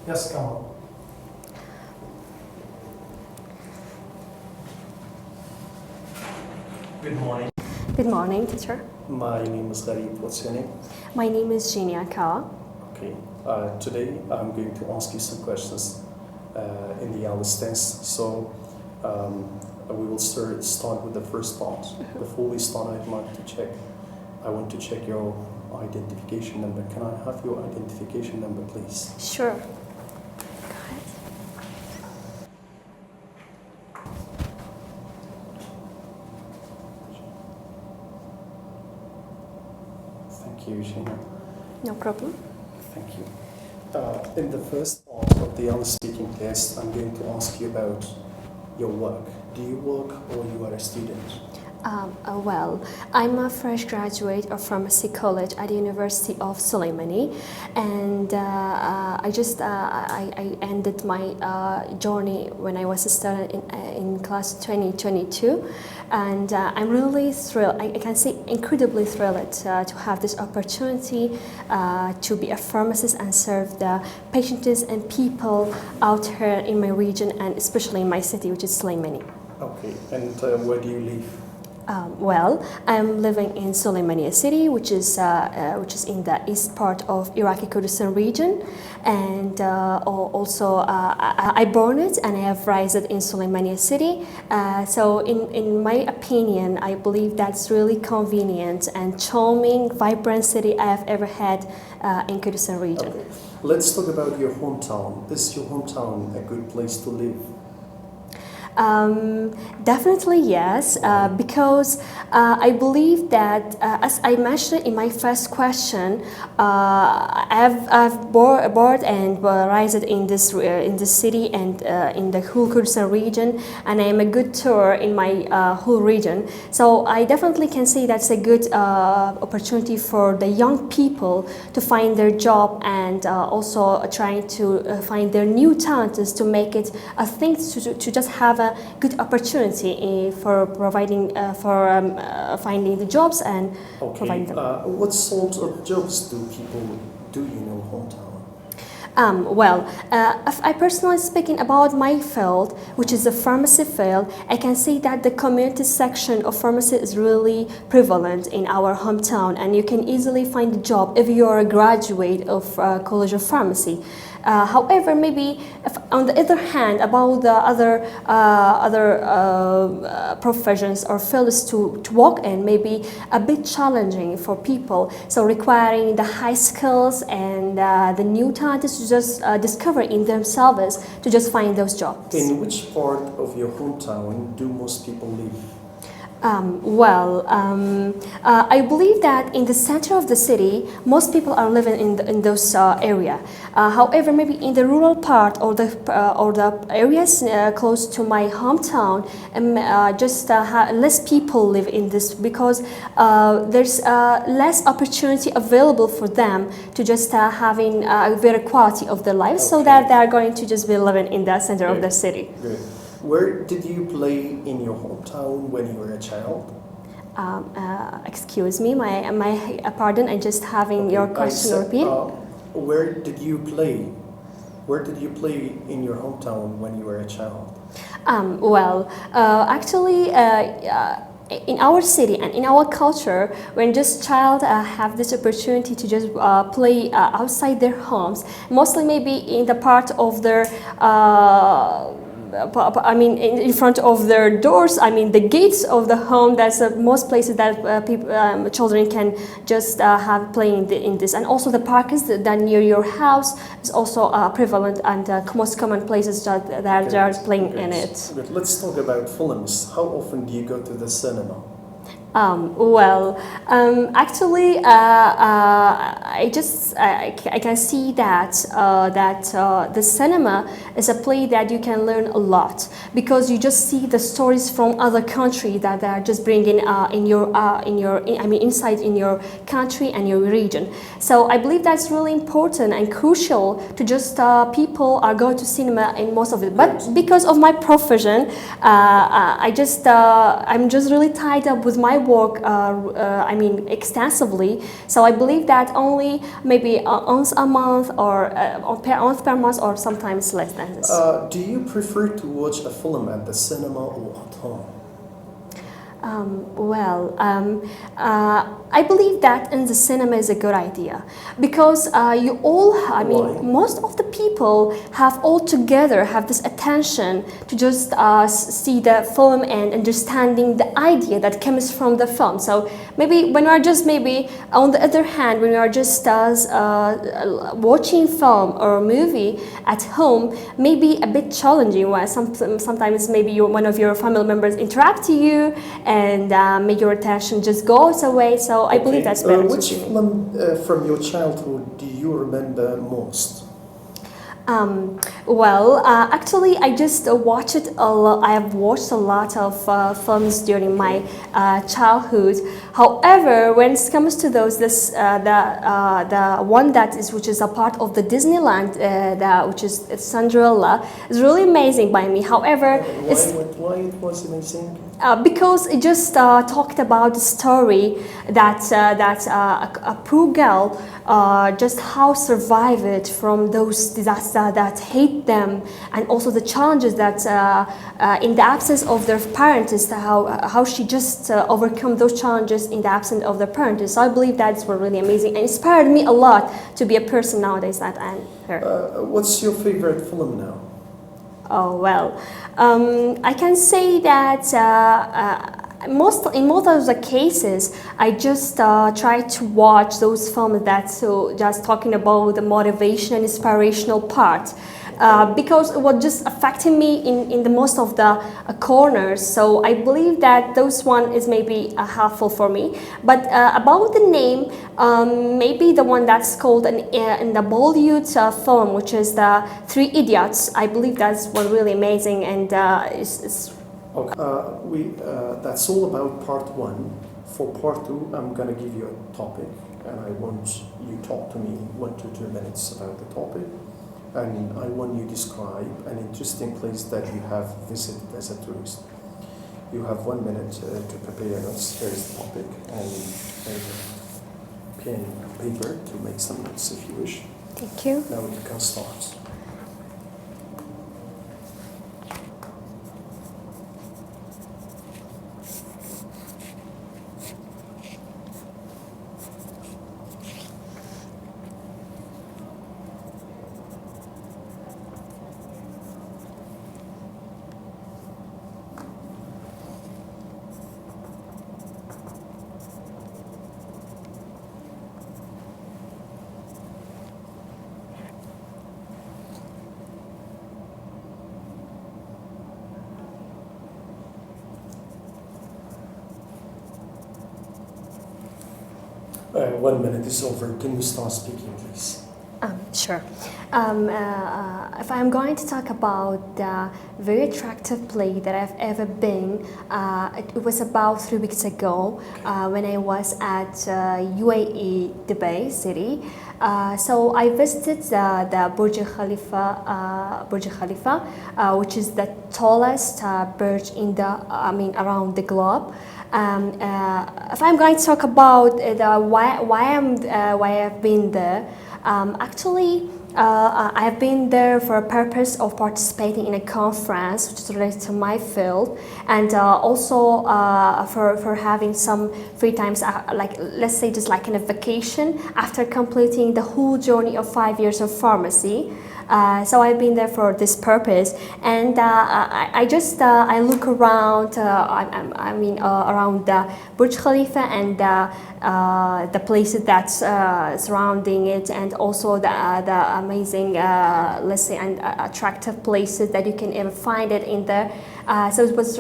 Yes, come on. Good morning. Good morning, teacher. My name is Gharib. What's your name? My name is Jinia Ka. Okay. Today I'm going to ask you some questions in the ALICE test. So we will start with the first part. Before we start, I want to check your identification number. Can I have your identification number, please? Sure. Go ahead. Thank you, Gina. No problem. Thank you. In the first part of the ALICE speaking test, I'm going to ask you about your work. Do you work or you are a student? Well, I'm a fresh graduate of Pharmacy College at the University of Soleimani, and I ended my journey when I was a student in class 2022, and I'm really thrilled. I can say incredibly thrilled to have this opportunity to be a pharmacist and serve the patients and people out here in my region, and especially in my city, which is Soleimani. Okay, and where do you live? Well, I'm living in Soleimani city, which is in the east part of Iraqi Kurdistan region, and also I born it and I have raised in Soleimani city. So in my opinion, I believe that's really convenient and charming, vibrant city I have ever had in Kurdistan region. Okay. Let's talk about your hometown. Is your hometown a good place to live? Definitely yes, because I believe that, as I mentioned in my first question, I've born and raised in this city and in the whole Kurdistan region, and I am a good tour in my whole region. So I definitely can say that's a good opportunity for the young people to find their job and also trying to find their new talents to make it a thing to just have a good opportunity for providing finding the jobs and providing them. What sort of jobs do people do in your hometown? Well, if I personally speaking about my field, which is the pharmacy field, I can say that the community section of pharmacy is really prevalent in our hometown, and you can easily find a job if you are a graduate of College of Pharmacy. However, maybe if, on the other hand, about the other professions or fields to work in, maybe a bit challenging for people. So requiring the high skills and the new talents to just discover in themselves to just find those jobs. In which part of your hometown do most people live? I believe that in the center of the city, most people are living in those area. However, maybe in the rural part or the areas close to my hometown, less people live in this because there's less opportunity available for them to just having a better quality of their life, so that they are going to just be living in the center of the city. Good. Where did you play in your hometown when you were a child? Excuse me, my pardon. I'm just having your question repeated. Where did you play? Where did you play in your hometown when you were a child? Actually, in our city and in our culture, when just child have this opportunity to just play outside their homes, mostly maybe in the part of their in front of their doors, the gates of the home. That's most places that children can just have playing in this. And also the park is that near your house is also prevalent and most common places that they are playing in it. Good. Let's talk about films. How often do you go to the cinema? Actually, I can see that the cinema is a place that you can learn a lot, because you just see the stories from other countries that they are just bringing inside in your country and your region. So I believe that's really important and crucial to just people are going to cinema in most of it. But because of my profession, I'm just really tied up with my work, extensively. So I believe that only maybe once a month or once per month or sometimes less than this. Do you prefer to watch a film at the cinema or at home? I believe that in the cinema is a good idea because most of the people have all together have this attention to just see the film and understanding the idea that comes from the film. So maybe when we are just on the other hand, when we are just watching film or movie at home, maybe a bit challenging. Where sometimes maybe one of your family members interrupt to you and make your attention just goes away. So I believe that's better. Which film from your childhood do you remember most? Actually, I just watched it a lot. I have watched a lot of films during my childhood. However, when it comes to those, the one which is a part of the Disneyland, which is Cinderella, is really amazing by me. However, why it was amazing? Because it just talked about the story that a poor girl just how survive it from those disasters that hate them, and also the challenges that in the absence of their parents, how she just overcome those challenges in the absence of their parents. So I believe that's really amazing and inspired me a lot to be a person nowadays that I'm here. What's your favorite film now? I can say that in most of the cases, I just try to watch those films that just talking about the motivation and inspirational part. Because it was just affecting me in the most of the corners. So I believe that those one is maybe helpful for me. But about the name, maybe the one that's called in the Bollywood film, which is the Three Idiots. I believe that's one really amazing and it's Okay. That's all about part one. For part two, I'm gonna give you a topic, and I want you talk to me 1 to 2 minutes about the topic. And I want you to describe an interesting place that you have visited as a tourist. You have 1 minute to prepare notes. Here is the topic, and pen and paper to make some notes if you wish. Thank you. Now you can start. One minute is over. Can you start speaking, please? Sure. If I'm going to talk about the very attractive place that I've ever been, it was about 3 weeks ago when I was at UAE, Dubai city. So I visited the Burj Khalifa, which is the tallest burj in around the globe. If I'm going to talk about why I've been there, actually I have been there for a purpose of participating in a conference which is related to my field, and also for having some free times, like let's say just like in a vacation after completing the whole journey of 5 years of pharmacy. So I've been there for this purpose, and I look around. Around the Burj Khalifa and the places that's surrounding it, and also the amazing, let's say, and attractive places that you can ever find it in there. So it was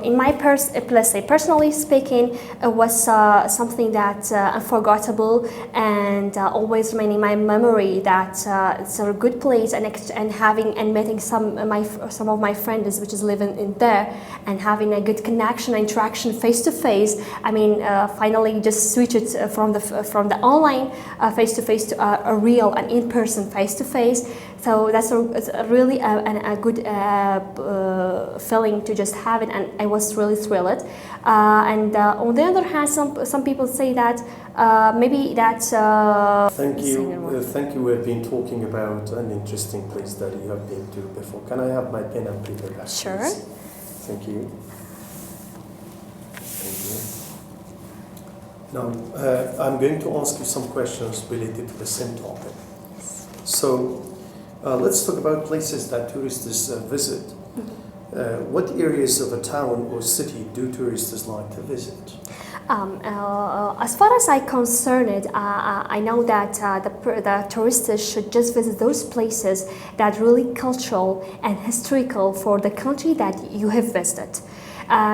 in my personally speaking, it was something that unforgettable and always remain in my memory. That it's a good place, and having and meeting some of my friends which is living in there, and having a good connection, interaction face to face. Finally just switch it from the online face to face to a real and in person face to face. So that's really a good feeling coming to just have it, and I was really thrilled. And on the other hand, some people say that maybe that. Thank you. We've been talking about an interesting place that you have been to before. Can I have my pen and paper back? Sure. Please? Thank you. Thank you. Now, I'm going to ask you some questions related to the same topic. So, let's talk about places that tourists visit. What areas of a town or city do tourists like to visit? As far as I'm concerned, I know that the tourists should just visit those places that are really cultural and historical for the country that you have visited.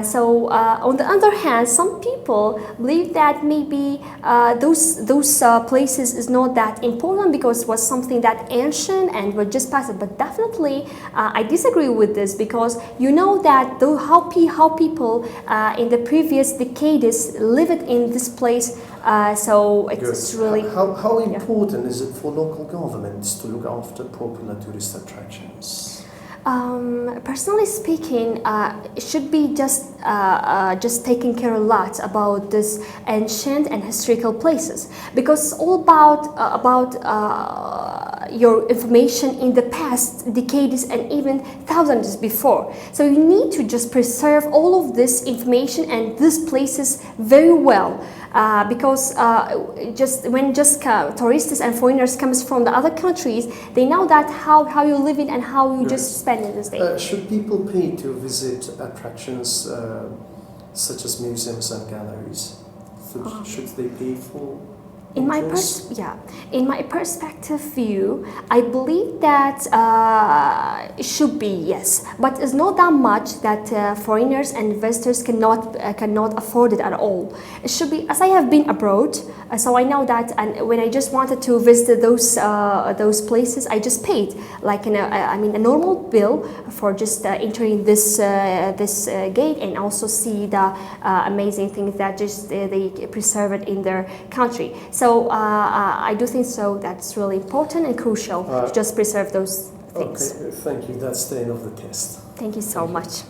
So on the other hand, some people believe that maybe those places is not that important because it was something that ancient and were just passed. But definitely, I disagree with this because you know that how people in the previous decades lived in this place. So it's really how important is it for local governments to look after popular tourist attractions? Personally speaking, it should be just taking care a lot about this ancient and historical places because it's all about your information in the past decades and even thousands before. So you need to just preserve all of this information and these places very well. Because when tourists and foreigners comes from the other countries, they know that how you live in and how you just spend in this day. Should people pay to visit attractions such as museums and galleries? Should they pay for? In my perspective view, I believe that it should be yes, but it's not that much that foreigners and investors cannot afford it at all. It should be, as I have been abroad, so I know that, and when I just wanted to visit those places, I just paid like a normal bill for just entering this gate and also see the amazing things that just they preserve it in their country. So I do think so that's really important and crucial to just preserve those things. Okay, thank you. That's the end of the test. Thank you so much.